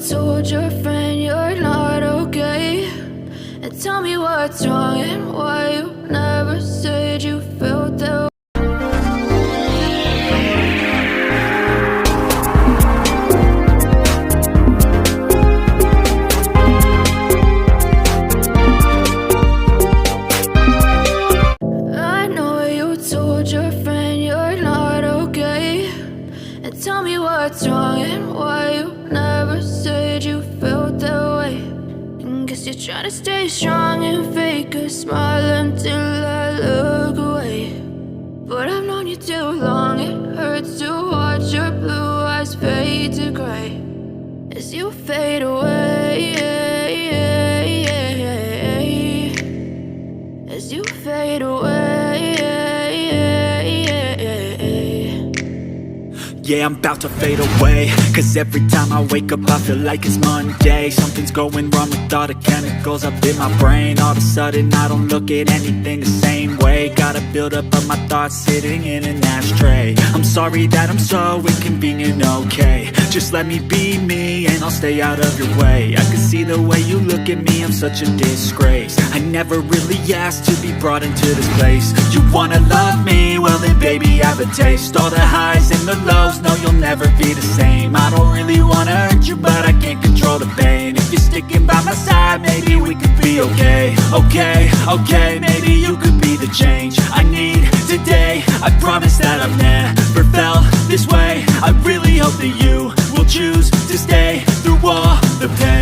told your friend you're not okay? And tell me what's wrong and why you never said you felt that way. I know you told your friend you're not okay. And tell me what's wrong and why you never said you felt that way. And guess you're trying to stay strong and fake a smile until I look away. But I've known you too long, it hurts to watch your blue eyes fade to gray as you fade away, as you fade away. Yeah, I'm about to fade away, cause every time I wake up I feel like it's Monday. Something's going wrong with all the chemicals up in my brain. All of a sudden I don't look at anything the same way. Gotta build up of my thoughts sitting in an ashtray. I'm sorry that I'm so inconvenient, okay? Just let me be me and I'll stay out of your way. I can see the way you look at me, I'm such a disgrace. I never really asked to be brought into this place. You wanna love me? Well then baby have a taste. All the highs and the lows, no you'll never be the same. I don't really wanna hurt you but I can't control the pain. If you're sticking by my side maybe we could be okay. Okay, maybe you could be the change I need today. I promise that I've never felt this way. I really hope that you will choose to stay through all the pain.